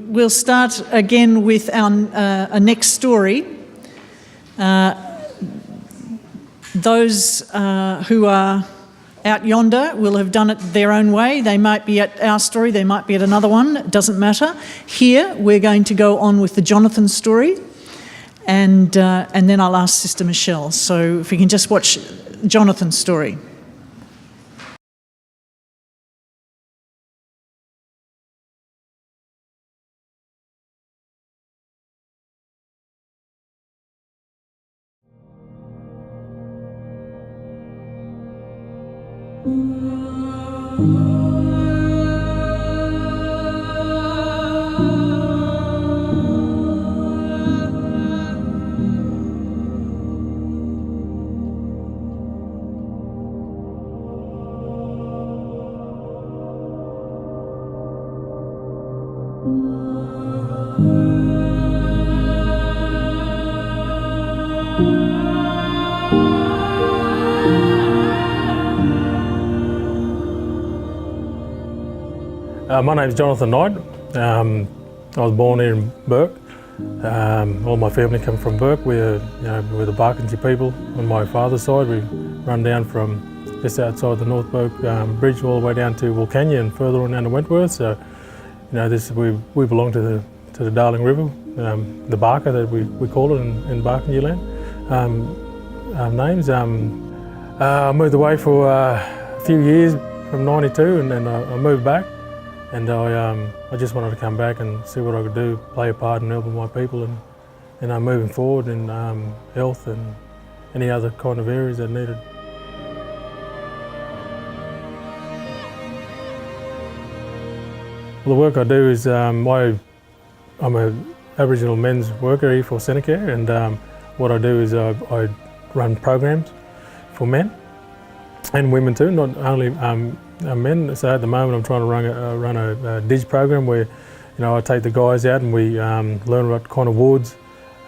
we'll start again with our next story. Those who are out yonder will have done it their own way. They might be at our story, they might be at another one, it doesn't matter. Here, we're going to go on with the Johnathon story, and then I'll ask Sister Michelle. So if we can just watch Johnathon's story. My name's Johnathon Knight. I was born here in Burke. All my family come from Burke. We're the Barkensey people on my father's side. We run down from just outside the North Burke Bridge all the way down to Wilcannia and further on down to Wentworth. So, we belong to the Darling River, the Barker that we call it in Barkensey land. Names. I moved away for a few years from '92, and then I moved back. And I just wanted to come back and see what I could do, play a part in helping my people and moving forward in health and any other kind of areas that needed. Well, the work I do is I'm an Aboriginal men's worker here for Senecare, and what I do is I run programs for men and women too, not only men. So at the moment I'm trying to run a DIG program where I take the guys out and we learn what kind of woods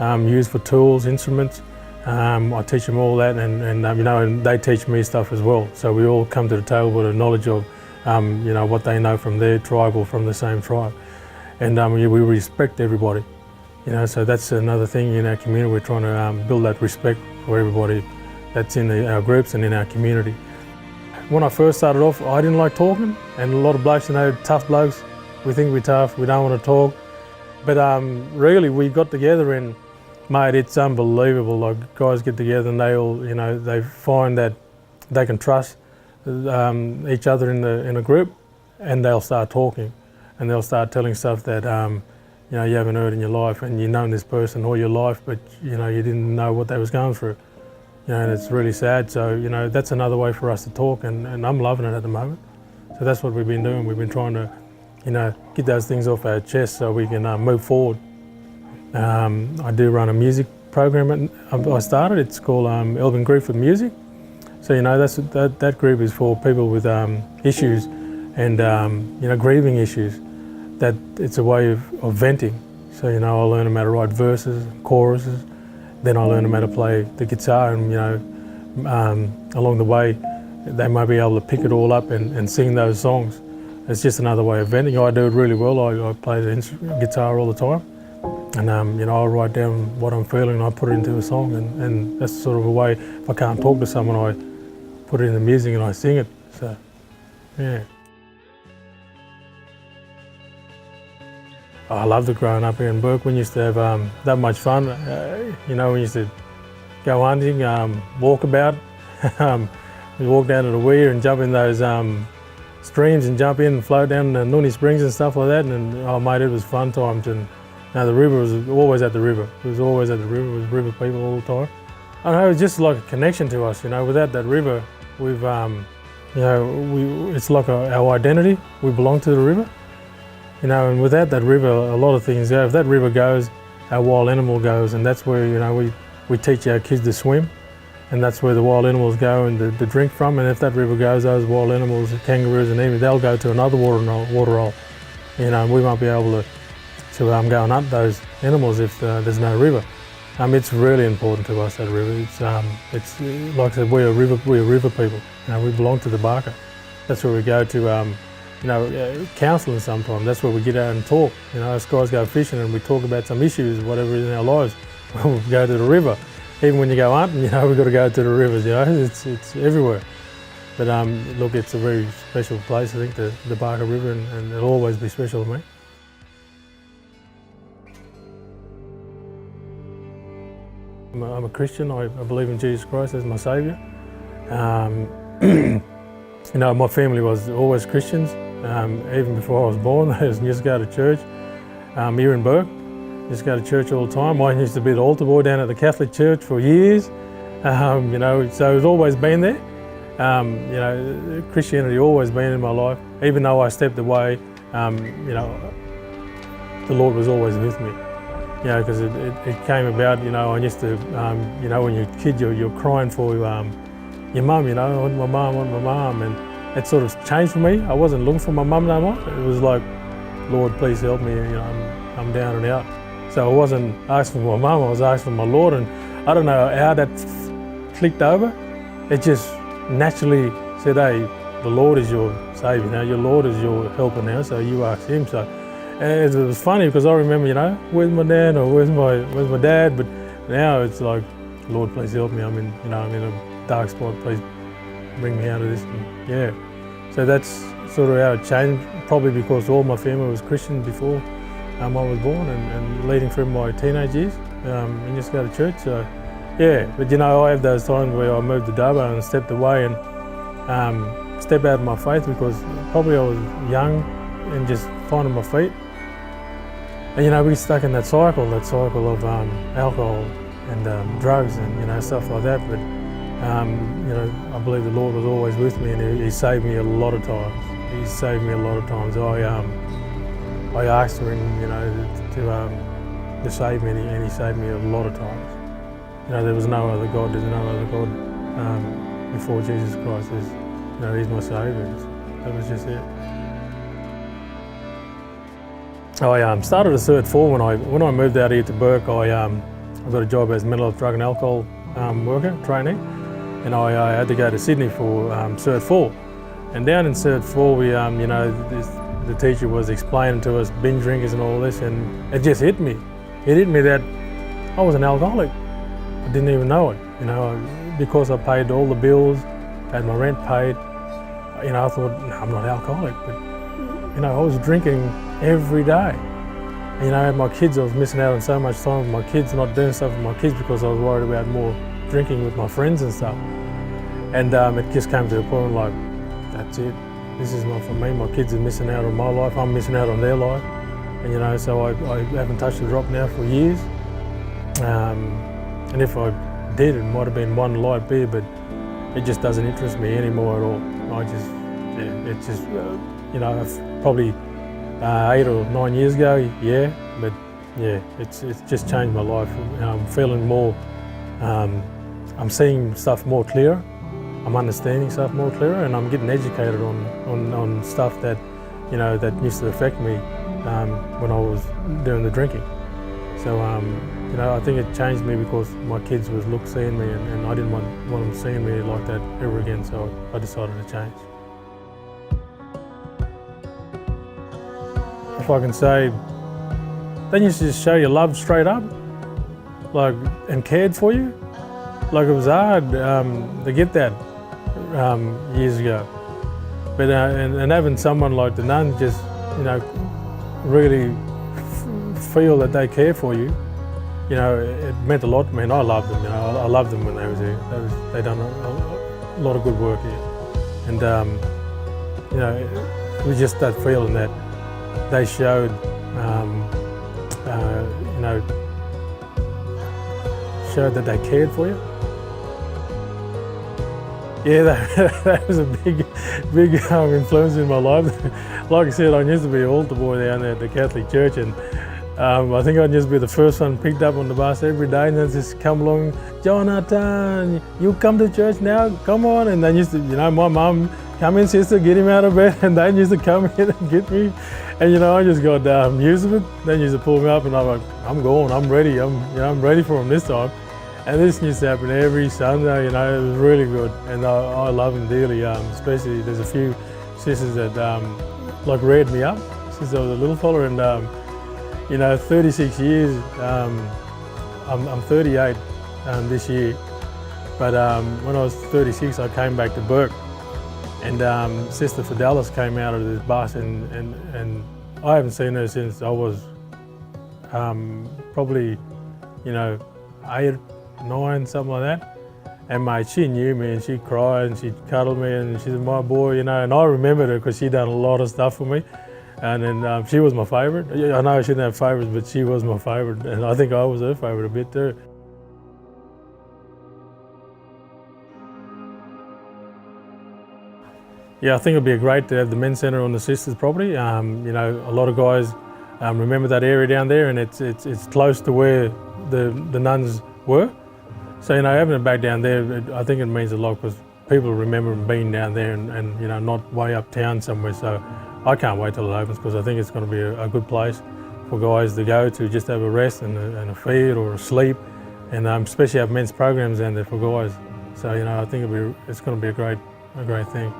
used for tools, instruments. I teach them all that, and they teach me stuff as well. So we all come to the table with a knowledge of what they know from their tribe or from the same tribe, and we respect everybody. So that's another thing in our community. We're trying to build that respect for everybody that's in our groups and in our community. When I first started off, I didn't like talking, and a lot of blokes, tough blokes, we think we're tough, we don't want to talk. But really, we got together and, mate, it's unbelievable. Like, guys get together and they all, they find that they can trust each other in a group, and they'll start talking, and they'll start telling stuff that you haven't heard in your life, and you've known this person all your life, but you didn't know what they was going through. And it's really sad. So that's another way for us to talk, and I'm loving it at the moment. So that's what we've been doing. We've been trying to get those things off our chest so we can move forward. I do run a music program I started. It's called Elvin Grief with Music. So that group is for people with issues and grieving issues. That it's a way of venting. So I learn them how to write verses, choruses. Then I learned how to play the guitar, and along the way they might be able to pick it all up and sing those songs. It's just another way of venting. I do it really well. I play the guitar all the time, and I'll write down what I'm feeling and I put it into a song, and that's sort of a way, if I can't talk to someone, I put it in the music and I sing it. So, yeah. I loved it growing up here in Burke. We used to have that much fun. We used to go hunting, walk about. We walk down to the weir and jump in those streams and jump in and float down the Nooney Springs and stuff like that. And oh mate, it was fun times. And the river was always at the river. It was always at the river. It was river people all the time. I know, it was just like a connection to us. Without that river, we've it's like our identity. We belong to the river. And without that river, a lot of things go. If that river goes, our wild animal goes, and that's where we teach our kids to swim, and that's where the wild animals go and to drink from. And if that river goes, those wild animals, the kangaroos and even they'll go to another water hole. And we won't be able to go and hunt those animals if there's no river. It's really important to us, that river. It's like I said, we're river people. We belong to the Barker. That's where we go to counselling sometimes. That's where we get out and talk. Us guys go fishing and we talk about some issues, whatever is in our lives. We go to the river. Even when you go hunting, we've got to go to the rivers, it's everywhere. But look, it's a very special place, I think, the Barker River, and it'll always be special to me. I'm a Christian. I believe in Jesus Christ as my saviour. My family was always Christians. Even before I was born, they used to go to church here in Bourke. Used to go to church all the time. I used to be the altar boy down at the Catholic Church for years. So it's always been there. Christianity always been in my life. Even though I stepped away, the Lord was always with me. Because it came about, I used to, when you're a kid, you're crying for your mum, I want my mum, and it sort of changed for me. I wasn't looking for my mum no more. It was like, Lord, please help me, I'm down and out. So I wasn't asking for my mum, I was asking for my Lord, and I don't know how that clicked over. It just naturally said, hey, the Lord is your saviour now, your Lord is your helper now, so you ask him. So and it was funny because I remember, where's my dad or where's my dad, but now it's like, Lord, please help me. I'm in a dark spot. Please bring me out of this. And so that's sort of how it changed. Probably because all my family was Christian before I was born, and leading through my teenage years, and just go to church. So but I have those times where I moved to Dubbo and stepped away and stepped out of my faith because probably I was young and just finding my feet. And we get stuck in that cycle of alcohol and drugs and stuff like that. But I believe the Lord was always with me, and He saved me a lot of times. He saved me a lot of times. I asked for Him, to save me, and He saved me a lot of times. There was no other God. There's no other God before Jesus Christ. He's my saviour. That was just it. I started a Cert 4 when I moved out here to Bourke. I got a job as mental health, drug and alcohol worker, trainee, and I had to go to Sydney for Cert 4. And down in Cert 4, we, the teacher was explaining to us binge drinkers and all this, and it just hit me. It hit me that I was an alcoholic. I didn't even know it. Because I paid all the bills, had my rent paid. I thought, I'm not alcoholic, but I was drinking every day. And, my kids, I was missing out on so much time with my kids, not doing stuff with my kids because I was worried about more drinking with my friends and stuff. And it just came to a point like, that's it. This is not for me. My kids are missing out on my life. I'm missing out on their life. And, so I haven't touched a drop now for years. And if I did, it might have been one light beer, but it just doesn't interest me anymore at all. Probably 8 or 9 years ago, it's just changed my life. I'm feeling more, I'm seeing stuff more clearer, I'm understanding stuff more clearer, and I'm getting educated on stuff that, that used to affect me when I was doing the drinking. So, I think it changed me because my kids was seeing me, and I didn't want them seeing me like that ever again, so I decided to change. If I can say, then you just show your love straight up, and cared for you. It was hard to get that years ago. But and having someone like the nun just, really feel that they care for you, it meant a lot to me, and I loved them. I loved them when they was here. They done a lot of good work here, and it was just that feeling that they showed, showed that they cared for you. Yeah, that was a big influence in my life. Like I said, I used to be an altar boy down there at the Catholic Church, and I think I'd just be the first one picked up on the bus every day, and they'd just come along, Johnathon, you come to church now, come on. And they used to, my mum, come in, sister, get him out of bed, and they used to come in and get me. And I just got used to it. They used to pull me up, and I'm like, I'm going, I'm ready, I'm ready for him this time. And this used to happen every Sunday, it was really good. And I love him dearly, especially there's a few sisters that like reared me up since I was a little fella, and 36 years. I'm 38 this year, but when I was 36, I came back to Bourke, and Sister Fidelis came out of this bus, and I haven't seen her since I was probably 8, 9, something like that. And mate, she knew me, and she cried and she cuddled me, and she said, "My boy," and I remembered her because she'd done a lot of stuff for me. And then she was my favourite. I know I shouldn't have favourites, but she was my favourite, and I think I was her favourite a bit too. Yeah, I think it'd be great to have the men's centre on the sisters' property. A lot of guys remember that area down there, and it's close to where the nuns were. So having it back down there, I think it means a lot because people remember being down there and not way uptown somewhere. So I can't wait till it opens because I think it's going to be a good place for guys to go to just have a rest and a feed or a sleep, and especially have men's programs down there for guys. So I think it's going to be a great thing.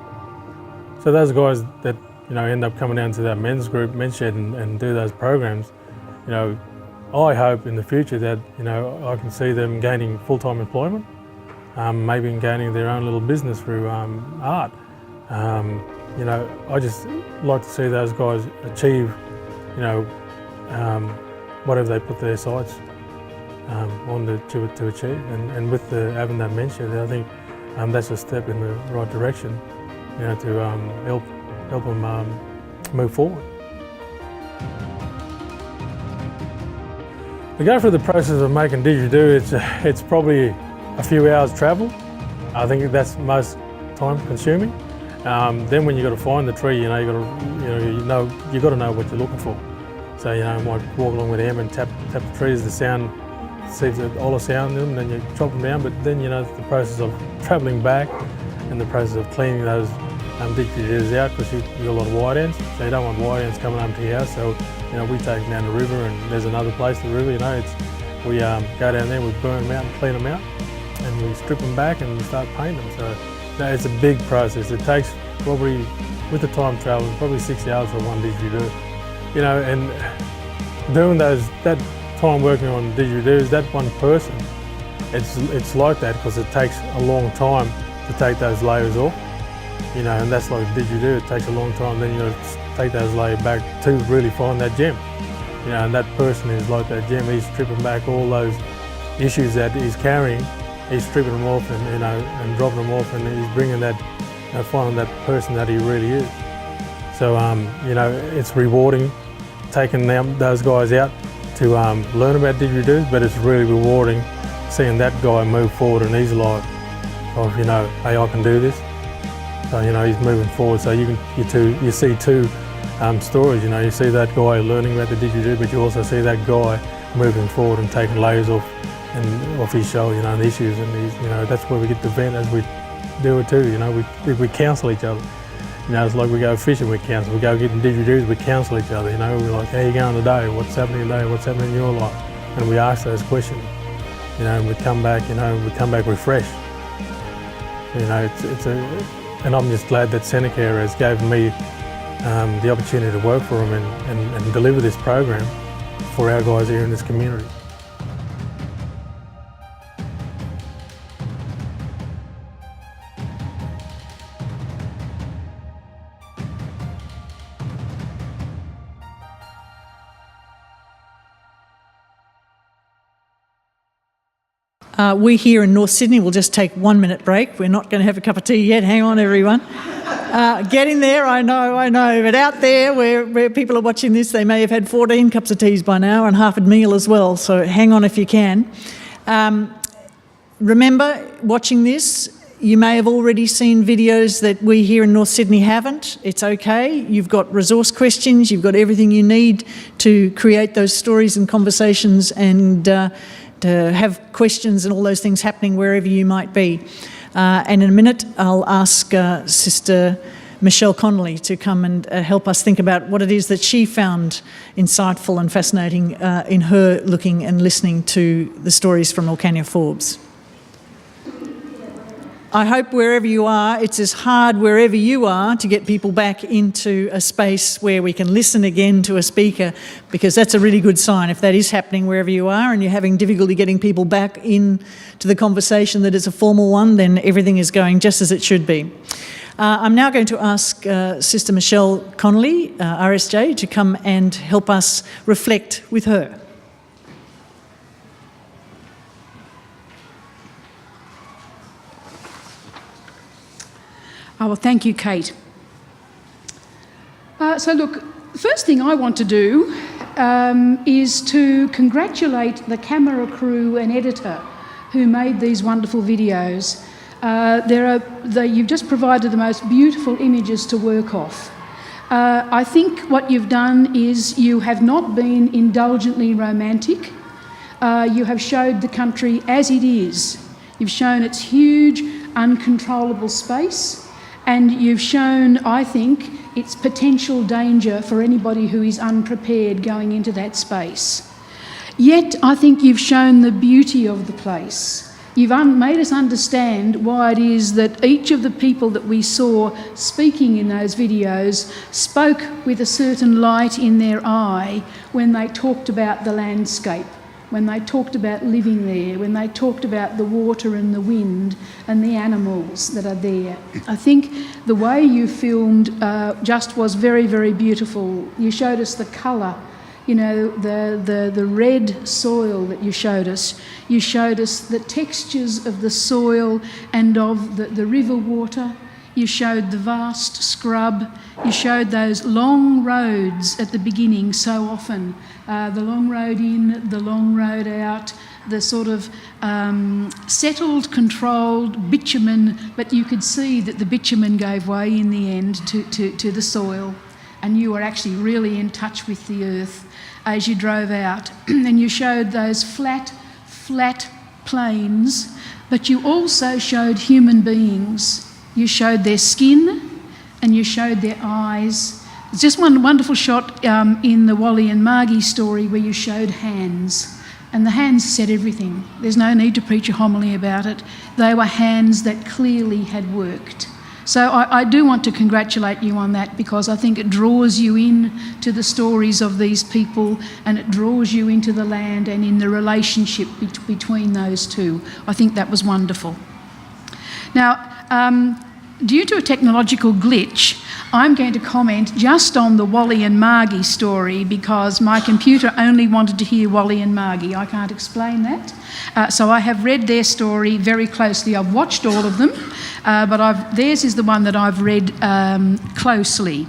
So those guys that end up coming down to that men's group, men's shed, and do those programs, I hope in the future that I can see them gaining full-time employment, maybe gaining their own little business through art. I just like to see those guys achieve, whatever they put their sights on to achieve. And with having that men's shed, I think that's a step in the right direction, to help them move forward. To go through the process of making didgeridoo, it's probably a few hours travel. I think that's most time consuming. Then when you got to find the tree, you got to know what you're looking for. So you might walk along with them and tap the trees, the sound, see if there's all the sound in them, then you chop them down. But then the process of travelling back and the process of cleaning those didgeridoos out, because you've got a lot of white ants, so you don't want white ants coming home to your house. So we take them down the river, and there's another place, the river. We go down there, we burn them out and clean them out, and we strip them back and we start painting them. So it's a big process. It takes probably, with the time travel, probably 6 hours for one didgeridoo. And doing that time working on didgeridoos, that one person, it's like that because it takes a long time to take those layers off. And that's like didgeridoo. It takes a long time. Then you got to take those layers back to really find that gem. And that person is like that gem. He's stripping back all those issues that he's carrying. He's stripping them off and dropping them off, and he's bringing that, finding that person that he really is. So it's rewarding taking those guys out to learn about didgeridoos, but it's really rewarding seeing that guy move forward in his life of hey, I can do this. So he's moving forward. So you see two stories. You see that guy learning about the didgeridoo, but you also see that guy moving forward and taking layers off his shoulder, and issues, and that's where we get to vent as we do it too. We counsel each other. It's like we go fishing, we counsel. We go getting didgeridoos, we counsel each other. We're like, how you going today? What's happening today? What's happening in your life? And we ask those questions. And we come back, refreshed. And I'm just glad that Senecare has given me the opportunity to work for them and deliver this program for our guys here in this community. We here in North Sydney will just take 1 minute break. We're not going to have a cup of tea yet. Hang on, everyone. Getting there, I know. But out there where people are watching this, they may have had 14 cups of teas by now and half a meal as well. So hang on if you can. Remember, watching this, you may have already seen videos that we here in North Sydney haven't. It's okay. You've got resource questions. You've got everything you need to create those stories and conversations and to have questions and all those things happening wherever you might be. And in a minute, I'll ask Sister Michelle Connolly to come and help us think about what it is that she found insightful and fascinating in her looking and listening to the stories from Orcania Forbes. I hope wherever you are, it's as hard wherever you are to get people back into a space where we can listen again to a speaker, because that's a really good sign. If that is happening wherever you are and you're having difficulty getting people back into the conversation that is a formal one, then everything is going just as it should be. I'm now going to ask Sister Michelle Connolly, RSJ, to come and help us reflect with her. Oh, well, thank you, Kate. So look, first thing I want to do is to congratulate the crew and editor who made these wonderful videos. You've just provided the most beautiful images to work off. I think what you've done is you have not been indulgently romantic. You have showed the country as it is. You've shown its huge, uncontrollable space, and you've shown, I think, its potential danger for anybody who is unprepared going into that space. Yet, I think you've shown the beauty of the place. You've made us understand why it is that each of the people that we saw speaking in those videos spoke with a certain light in their eye when they talked about the landscape, when they talked about living there, when they talked about the water and the wind and the animals that are there. I think the way you filmed just was very, very beautiful. You showed us the colour, you know, the red soil that you showed us. You showed us the textures of the soil and of the river water. You showed the vast scrub. You showed those long roads at the beginning so often. The long road in, the long road out, the sort of settled, controlled bitumen, but you could see that the bitumen gave way in the end to the soil, and you were actually really in touch with the earth as you drove out. And you showed those flat plains, but you also showed human beings. You showed their skin and you showed their eyes. There's just one wonderful shot in the Wally and Margie story where you showed hands, and the hands said everything. There's no need to preach a homily about it. They were hands that clearly had worked. So I do want to congratulate you on that, because I think it draws you in to the stories of these people, and it draws you into the land and in the relationship between those two. I think that was wonderful. Now, due to a technological glitch, I'm going to comment just on the Wally and Margie story, because my computer only wanted to hear Wally and Margie. I can't explain that. So I have read their story very closely. I've watched all of them, but theirs is the one that I've read closely.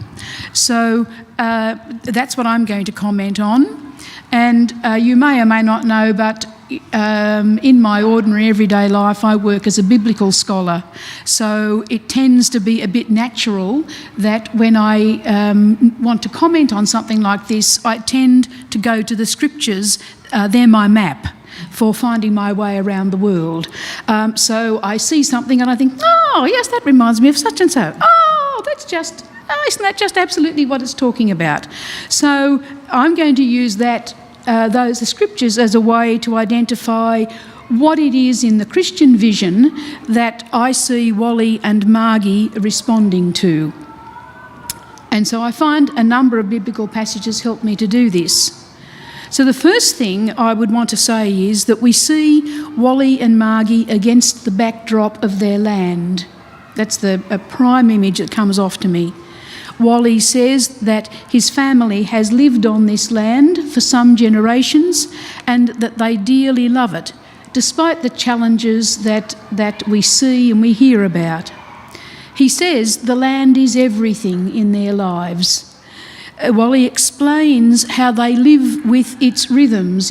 So that's what I'm going to comment on. And you may or may not know, but in my ordinary everyday life, I work as a biblical scholar. So it tends to be a bit natural that when I want to comment on something like this, I tend to go to the scriptures. They're my map for finding my way around the world. So I see something and I think, oh, yes, that reminds me of such and so. Oh, isn't that just absolutely what it's talking about? So I'm going to use the scriptures as a way to identify what it is in the Christian vision that I see Wally and Margie responding to. And so I find a number of biblical passages help me to do this. So the first thing I would want to say is that we see Wally and Margie against the backdrop of their land. That's a prime image that comes off to me. Wally says that his family has lived on this land for some generations and that they dearly love it, despite the challenges that we see and we hear about. He says the land is everything in their lives. Wally explains how they live with its rhythms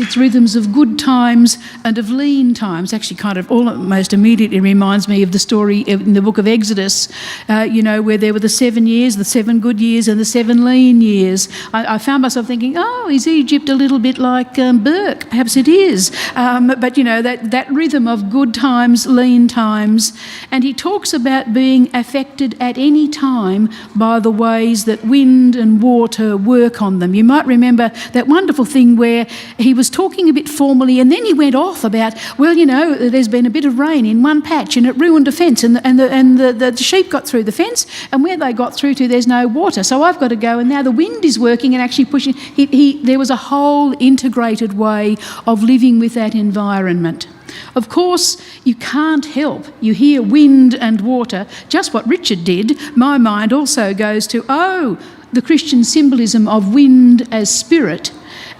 of good times and of lean times. Actually, kind of almost immediately reminds me of the story in the book of Exodus, where there were the 7 years, the 7 good years and the 7 lean years. I found myself thinking, oh, is Egypt a little bit like Burke? Perhaps it is. But, that rhythm of good times, lean times. And he talks about being affected at any time by the ways that wind and water to work on them. You might remember that wonderful thing where he was talking a bit formally and then he went off about, well, you know, there's been a bit of rain in one patch and it ruined a fence and the sheep got through the fence, and where they got through to there's no water. So I've got to go, and now the wind is working and actually pushing. There was a whole integrated way of living with that environment. Of course, you can't help. You hear wind and water, just what Richard did. My mind also goes to, the Christian symbolism of wind as spirit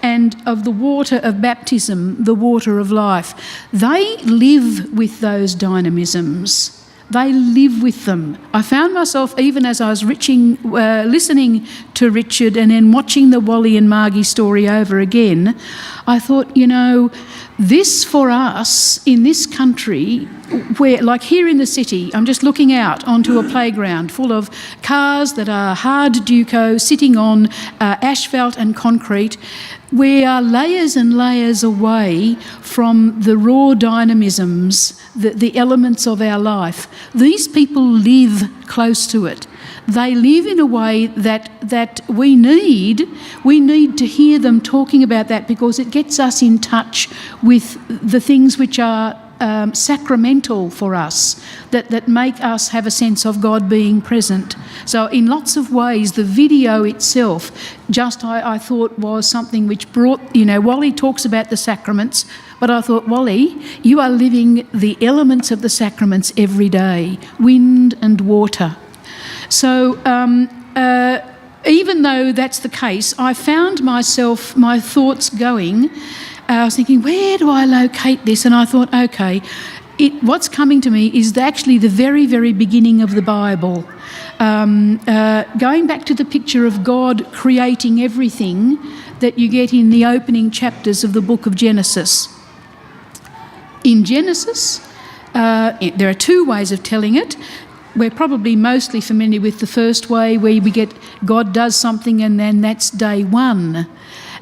and of the water of baptism, the water of life. They live with those dynamisms. They live with them. I found myself, even as I was listening to Richard and then watching the Wally and Margie story over again, I thought, you know, this for us in this country, where, like here in the city, I'm just looking out onto a playground full of cars that are hard duco, sitting on asphalt and concrete. We are layers and layers away from the raw dynamisms, the elements of our life. These people live close to it. They live in a way that we need to hear them talking about that, because it gets us in touch with the things which are sacramental for us, that make us have a sense of God being present. So in lots of ways, the video itself I thought was something which brought, you know, Wally talks about the sacraments, but I thought, Wally, you are living the elements of the sacraments every day, wind and water. So even though that's the case, I found my thoughts going. I was thinking, where do I locate this? And I thought, okay, what's coming to me is actually the very, very beginning of the Bible. Going back to the picture of God creating everything that you get in the opening chapters of the book of Genesis. In Genesis, there are two ways of telling it. We're probably mostly familiar with the first way, where we get God does something and then that's day one.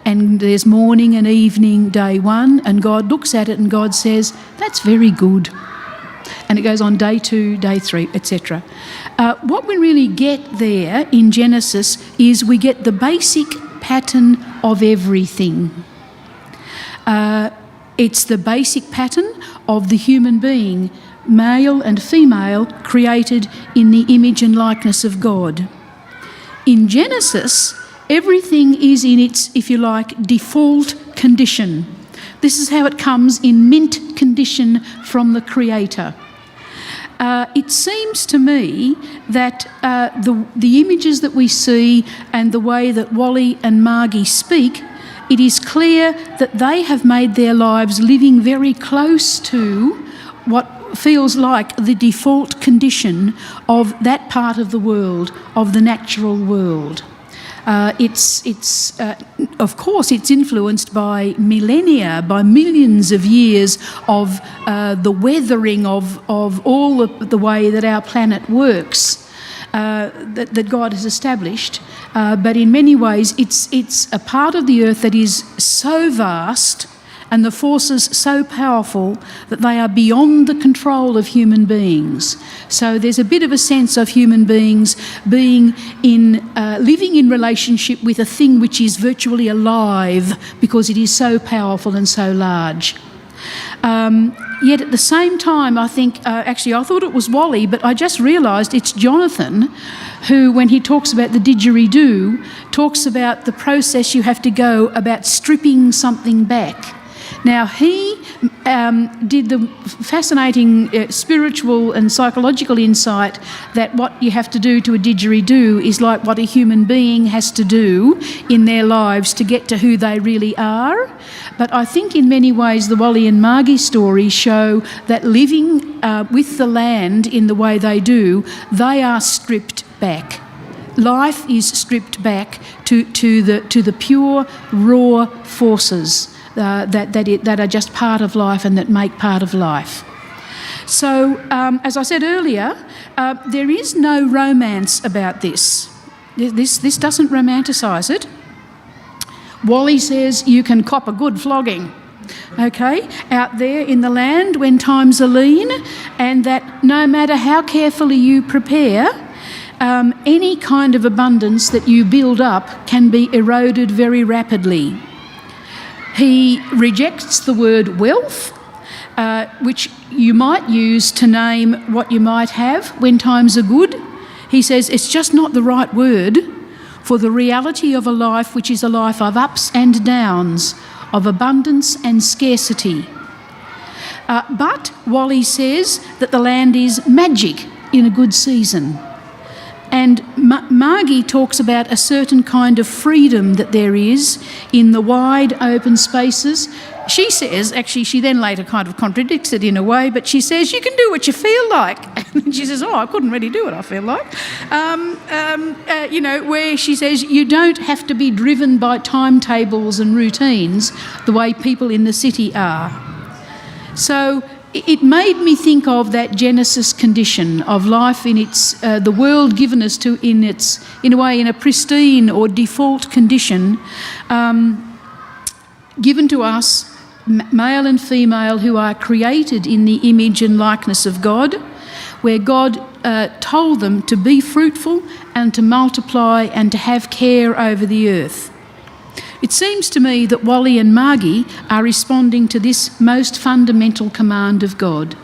And there's morning and evening, day one, and God looks at it and God says, that's very good. And it goes on day two, day three, etc. What we really get there in Genesis is we get the basic pattern of everything. It's the basic pattern of the human being, male and female, created in the image and likeness of God. In Genesis, everything is in its, if you like, default condition. This is how it comes in mint condition from the Creator. It seems to me that the images that we see and the way that Wally and Margie speak, it is clear that they have made their lives living very close to what feels like the default condition of that part of the world, of the natural world. Of course, it's influenced by millennia, by millions of years of the weathering of all of the way that our planet works, that God has established. But in many ways, it's a part of the earth that is so vast and the forces so powerful that they are beyond the control of human beings. So there's a bit of a sense of human beings being living in relationship with a thing which is virtually alive because it is so powerful and so large. Yet at the same time, I think, I thought it was Wally, but I just realised it's Johnathon who, when he talks about the didgeridoo, talks about the process you have to go about stripping something back. Now, he did the fascinating spiritual and psychological insight that what you have to do to a didgeridoo is like what a human being has to do in their lives to get to who they really are. But I think in many ways the Wally and Margie stories show that living with the land in the way they do, they are stripped back. Life is stripped back to the pure, raw forces that are just part of life and that make part of life. So, as I said earlier, there is no romance about this. This doesn't romanticise it. Wally says you can cop a good flogging, okay, out there in the land when times are lean, and that no matter how carefully you prepare, any kind of abundance that you build up can be eroded very rapidly. He rejects the word wealth, which you might use to name what you might have when times are good. He says it's just not the right word for the reality of a life which is a life of ups and downs, of abundance and scarcity. But Wally says that the land is magic in a good season. And Margie talks about a certain kind of freedom that there is in the wide open spaces. She says, actually she then later kind of contradicts it in a way, but she says you can do what you feel like. And she says, I couldn't really do what I feel like. Where she says you don't have to be driven by timetables and routines the way people in the city are. So it made me think of that Genesis condition of life in its the world given us to in a way in a pristine or default condition, given to us, male and female, who are created in the image and likeness of God, where God told them to be fruitful and to multiply and to have care over the earth. It seems to me that Wally and Margie are responding to this most fundamental command of God.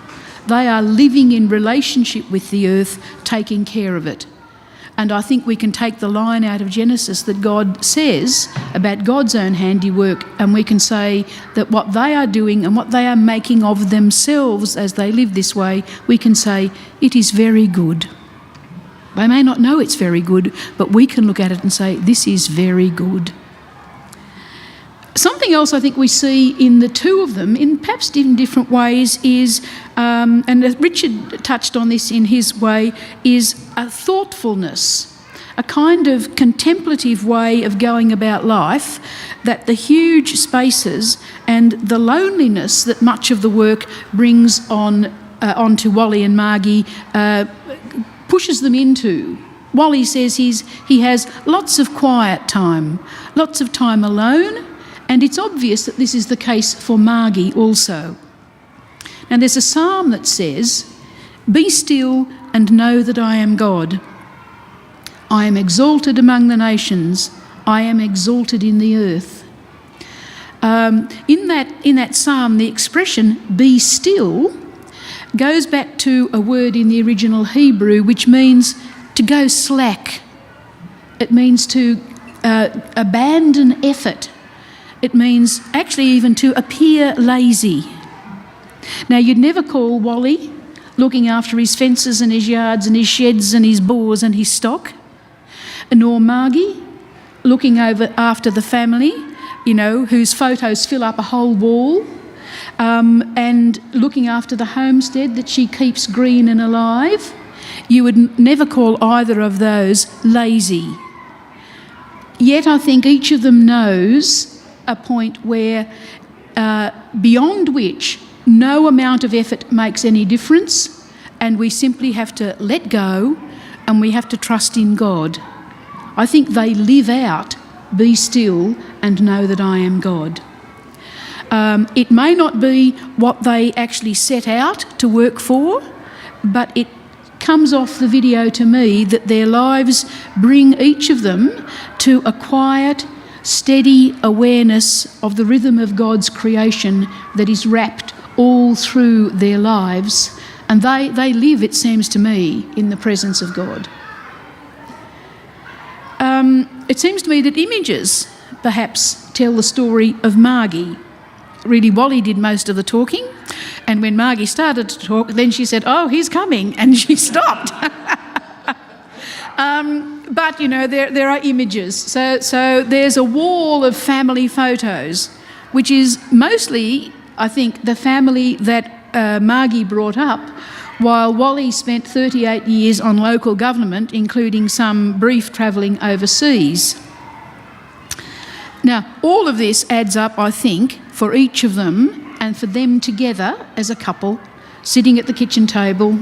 They are living in relationship with the earth, taking care of it. And I think we can take the line out of Genesis that God says about God's own handiwork, and we can say that what they are doing and what they are making of themselves as they live this way, we can say it is very good. They may not know it's very good, but we can look at it and say this is very good. Something else I think we see in the two of them, in perhaps in different ways, is, and Richard touched on this in his way, is a thoughtfulness, a kind of contemplative way of going about life, that the huge spaces and the loneliness that much of the work brings onto Wally and Margie pushes them into. Wally says he has lots of quiet time, lots of time alone, and it's obvious that this is the case for Margie also. Now there's a psalm that says, "Be still and know that I am God. I am exalted among the nations. I am exalted in the earth." In that psalm, the expression "be still" goes back to a word in the original Hebrew which means to go slack. It means to abandon effort. It means actually even to appear lazy. Now, you'd never call Wally looking after his fences and his yards and his sheds and his boars and his stock, nor Margie looking after the family, whose photos fill up a whole wall, and looking after the homestead that she keeps green and alive. You would never call either of those lazy. Yet I think each of them knows a point where beyond which no amount of effort makes any difference, and we simply have to let go and we have to trust in God. I think they live out, "Be still and know that I am God." It may not be what they actually set out to work for, but it comes off the video to me that their lives bring each of them to a quiet, steady awareness of the rhythm of God's creation that is wrapped all through their lives, and they live, it seems to me, in the presence of God. It seems to me that images perhaps tell the story of Margie. Really, Wally did most of the talking, and when Margie started to talk, then she said, "Oh, he's coming," and she stopped. But, there are images. So there's a wall of family photos, which is mostly, I think, the family that Margie brought up, while Wally spent 38 years on local government, including some brief travelling overseas. Now, all of this adds up, I think, for each of them and for them together as a couple, sitting at the kitchen table,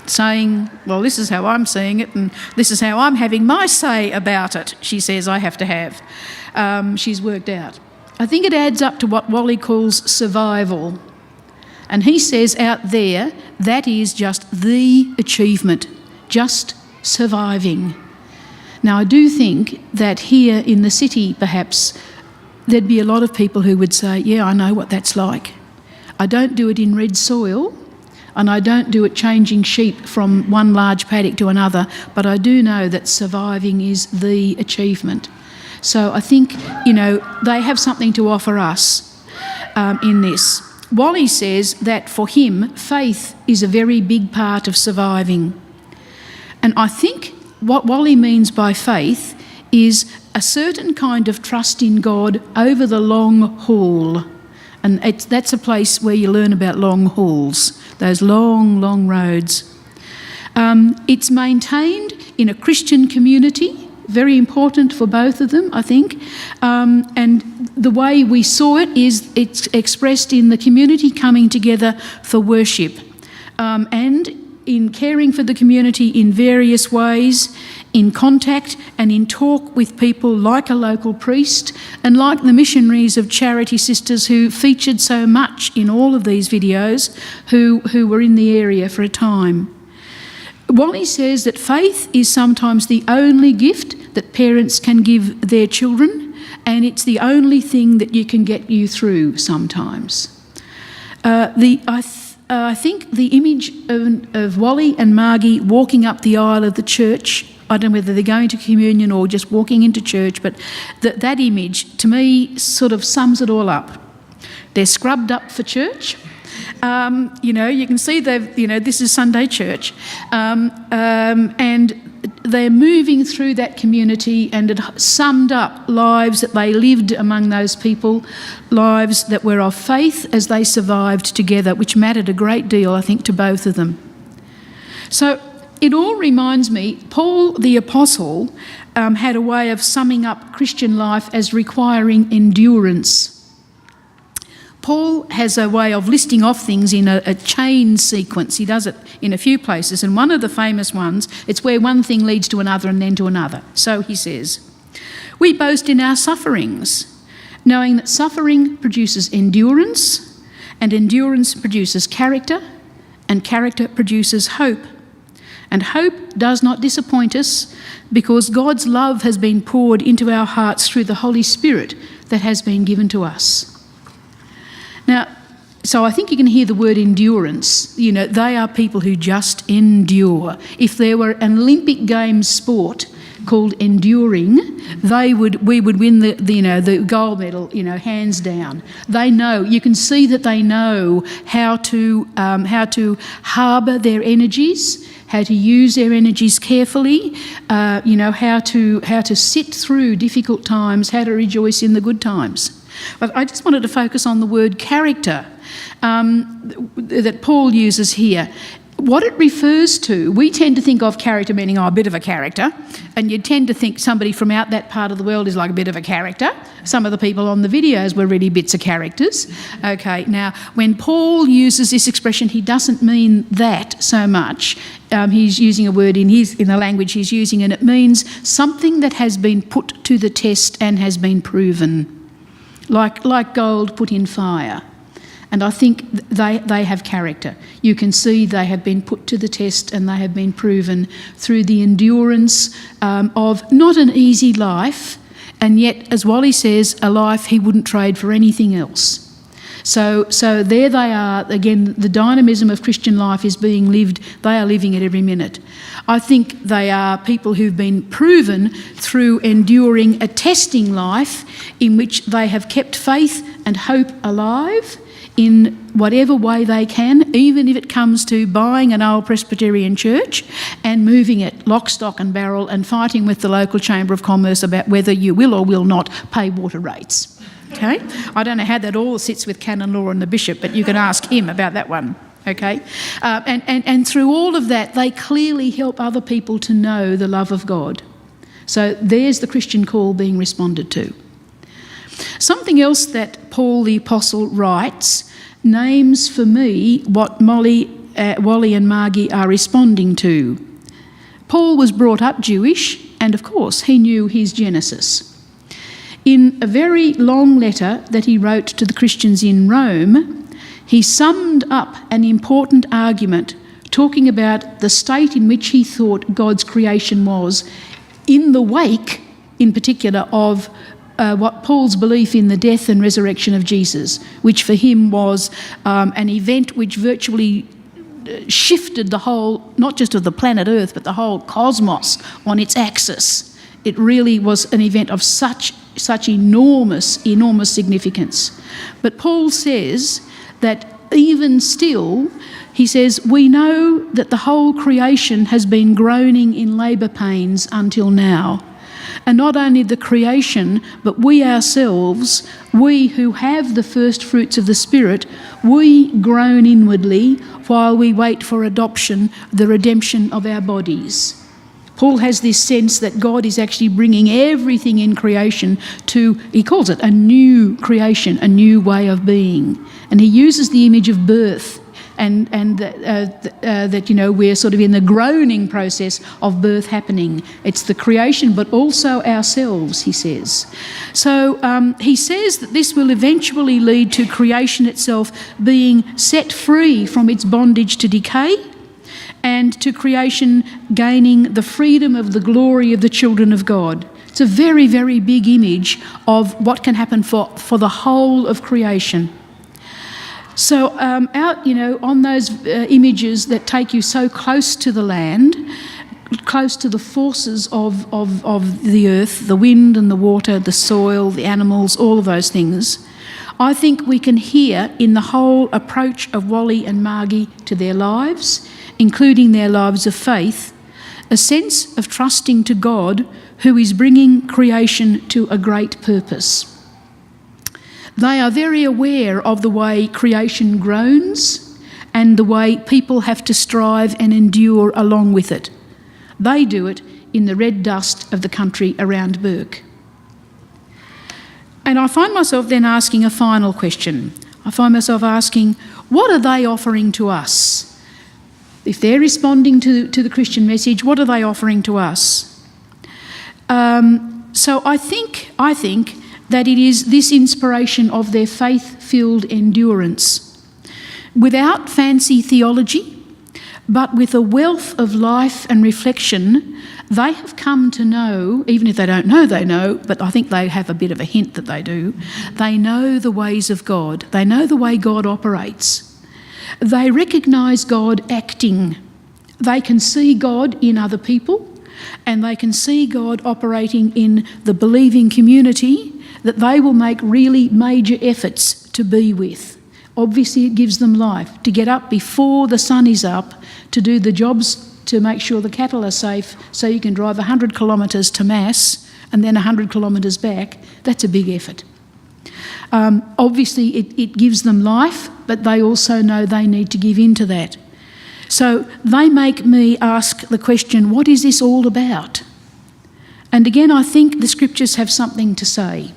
saying, "Well, this is how I'm seeing it and this is how I'm having my say about it," she says I have to have. She's worked out. I think it adds up to what Wally calls survival. And he says out there, that is just the achievement, just surviving. Now, I do think that here in the city, perhaps, there'd be a lot of people who would say, yeah, I know what that's like. I don't do it in red soil, and I don't do it changing sheep from one large paddock to another, but I do know that surviving is the achievement. So I think, they have something to offer us in this. Wally says that for him, faith is a very big part of surviving. And I think what Wally means by faith is a certain kind of trust in God over the long haul. And that's a place where you learn about long hauls, those long, long roads. It's maintained in a Christian community, very important for both of them, I think. And the way we saw it is it's expressed in the community coming together for worship, and in caring for the community in various ways, in contact and in talk with people like a local priest and like the missionaries of Charity Sisters who featured so much in all of these videos, who were in the area for a time. Wally says that faith is sometimes the only gift that parents can give their children, and it's the only thing that you can get you through sometimes. I think the image of Wally and Margie walking up the aisle of the church, I don't know whether they're going to communion or just walking into church, but that image, to me, sort of sums it all up. They're scrubbed up for church. You can see this is Sunday church. And they're moving through that community, and it summed up lives that they lived among those people, lives that were of faith as they survived together, which mattered a great deal, I think, to both of them. So it all reminds me, Paul the Apostle had a way of summing up Christian life as requiring endurance. Paul has a way of listing off things in a chain sequence. He does it in a few places, and one of the famous ones, it's where one thing leads to another and then to another. So he says, "We boast in our sufferings, knowing that suffering produces endurance, and endurance produces character, and character produces hope. And hope does not disappoint us, because God's love has been poured into our hearts through the Holy Spirit that has been given to us." Now, so I think you can hear the word endurance. They are people who just endure. If there were an Olympic Games sport called enduring, we would win the gold medal, hands down. They know. You can see that they know how to harbour their energies, how to use their energies carefully, how to sit through difficult times, how to rejoice in the good times. But I just wanted to focus on the word character that Paul uses here. What it refers to, we tend to think of character meaning, a bit of a character, and you tend to think somebody from out that part of the world is like a bit of a character. Some of the people on the videos were really bits of characters. Okay, now, when Paul uses this expression, he doesn't mean that so much. He's using a word in the language he's using, and it means something that has been put to the test and has been proven. Like gold put in fire. And I think they have character. You can see they have been put to the test and they have been proven through the endurance of not an easy life, and yet, as Wally says, a life he wouldn't trade for anything else. So there they are. Again, the dynamism of Christian life is being lived. They are living it every minute. I think they are people who've been proven through enduring a testing life in which they have kept faith and hope alive in whatever way they can, even if it comes to buying an old Presbyterian church and moving it lock, stock and barrel and fighting with the local Chamber of Commerce about whether you will or will not pay water rates. Okay? I don't know how that all sits with canon law and the bishop, but you can ask him about that one. Okay? And through all of that, they clearly help other people to know the love of God. So there's the Christian call being responded to. Something else that Paul the Apostle writes names for me what Wally and Margie are responding to. Paul was brought up Jewish, and of course he knew his Genesis. In a very long letter that he wrote to the Christians in Rome, he summed up an important argument talking about the state in which he thought God's creation was in the wake, in particular, of what Paul's belief in the death and resurrection of Jesus, which for him was an event which virtually shifted the whole, not just of the planet Earth, but the whole cosmos on its axis. It really was an event of such enormous significance. But Paul says that even still, he says, we know that the whole creation has been groaning in labour pains until now. And not only the creation, but we ourselves, we who have the first fruits of the Spirit, we groan inwardly while we wait for adoption, the redemption of our bodies. Paul has this sense that God is actually bringing everything in creation to, he calls it a new creation, a new way of being. And he uses the image of birth and that, you know, we're sort of in the groaning process of birth happening. It's the creation, but also ourselves, he says. So he says that this will eventually lead to creation itself being set free from its bondage to decay, and to creation gaining the freedom of the glory of the children of God. It's a very, very big image of what can happen for the whole of creation. So out, you know, on those images that take you so close to the land, close to the forces of the earth, the wind and the water, the soil, the animals, all of those things, I think we can hear in the whole approach of Wally and Margie to their lives, including their lives of faith, a sense of trusting to God who is bringing creation to a great purpose. They are very aware of the way creation groans and the way people have to strive and endure along with it. They do it in the red dust of the country around Burke. And I find myself then asking a final question. I find myself asking, what are they offering to us? If they're responding to the Christian message, what are they offering to us? So I think that it is this inspiration of their faith-filled endurance, without fancy theology, but with a wealth of life and reflection. They have come to know, even if they don't know, they know, but I think they have a bit of a hint that they do. They know the ways of God. They know the way God operates. They recognise God acting. They can see God in other people, and they can see God operating in the believing community that they will make really major efforts to be with. Obviously, it gives them life to get up before the sun is up, to do the jobs to make sure the cattle are safe so you can drive 100 kilometres to Mass and then 100 kilometres back. That's a big effort. Obviously, it gives them life, but they also know they need to give in to that. So they make me ask the question, what is this all about? And again, I think the scriptures have something to say.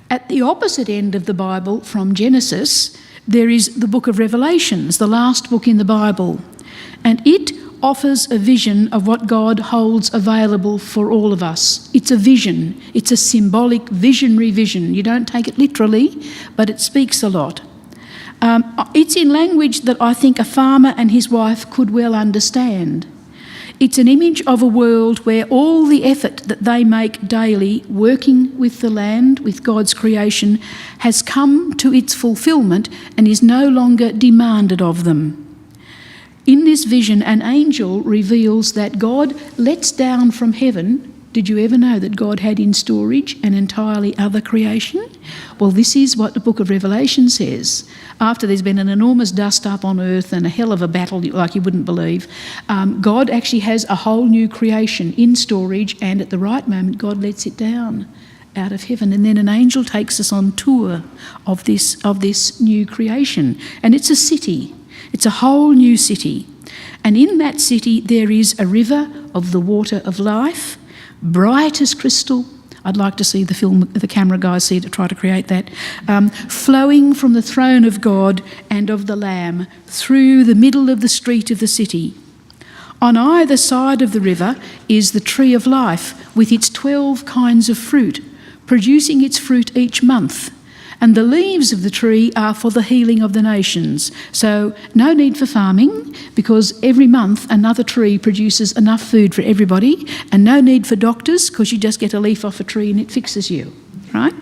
At the opposite end of the Bible, from Genesis, there is the book of Revelations, the last book in the Bible. And it offers a vision of what God holds available for all of us. It's a vision. It's a symbolic, visionary vision. You don't take it literally, but it speaks a lot. It's in language that I think a farmer and his wife could well understand. It's an image of a world where all the effort that they make daily, working with the land, with God's creation, has come to its fulfilment and is no longer demanded of them. In this vision, an angel reveals that God lets down from heaven. Did you ever know that God had in storage an entirely other creation? Well, this is what the book of Revelation says. After there's been an enormous dust up on earth and a hell of a battle like you wouldn't believe, God actually has a whole new creation in storage, and at the right moment God lets it down out of heaven, and then an angel takes us on tour of this new creation. And it's a city. It's a whole new city. And in that city there is a river of the water of life, bright as crystal. I'd like to see the camera guys see to try to create that. Flowing from the throne of God and of the Lamb through the middle of the street of the city. On either side of the river is the tree of life with its 12 kinds of fruit, producing its fruit each month. And the leaves of the tree are for the healing of the nations. So no need for farming, because every month another tree produces enough food for everybody, and no need for doctors, because you just get a leaf off a tree and it fixes you, right?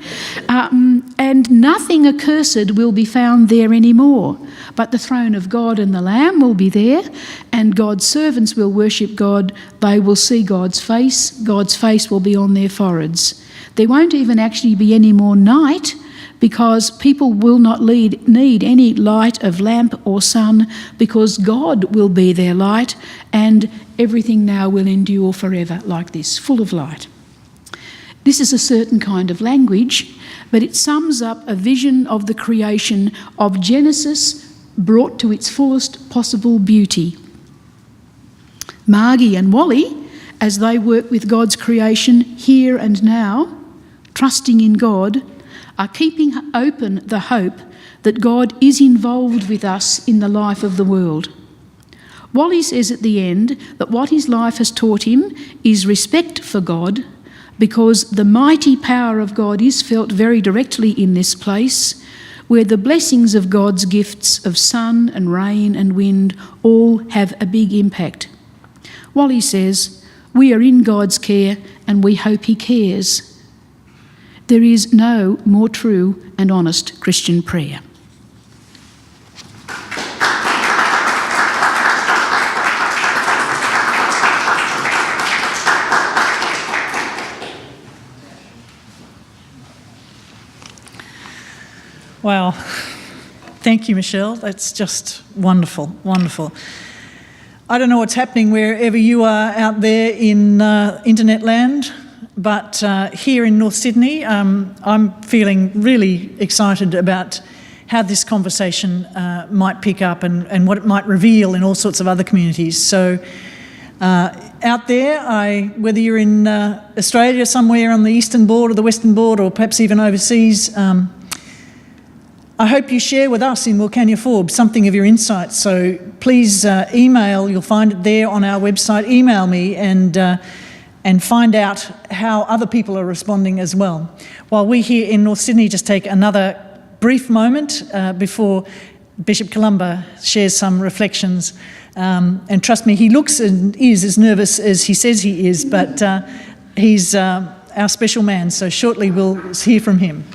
And nothing accursed will be found there anymore, but the throne of God and the Lamb will be there, and God's servants will worship God. They will see God's face will be on their foreheads. There won't even actually be any more night, because people will not need any light of lamp or sun, because God will be their light, and everything now will endure forever like this, full of light. This is a certain kind of language, but it sums up a vision of the creation of Genesis brought to its fullest possible beauty. Margie and Wally, as they work with God's creation here and now, trusting in God, are keeping open the hope that God is involved with us in the life of the world. Wally says at the end that what his life has taught him is respect for God, because the mighty power of God is felt very directly in this place, where the blessings of God's gifts of sun and rain and wind all have a big impact. Wally says, we are in God's care and we hope he cares. There is no more true and honest Christian prayer. Wow. Thank you, Michelle. That's just wonderful, wonderful. I don't know what's happening wherever you are out there in internet land, but here in North Sydney, I'm feeling really excited about how this conversation might pick up and what it might reveal in all sorts of other communities. So out there, whether you're in Australia, somewhere on the eastern board or the western board, or perhaps even overseas, I hope you share with us in Wilcannia Forbes something of your insights. So please email, you'll find it there on our website, email me and find out how other people are responding as well. While we here in North Sydney just take another brief moment before Bishop Columba shares some reflections. And trust me, he looks and is as nervous as he says he is, but he's our special man, so shortly we'll hear from him.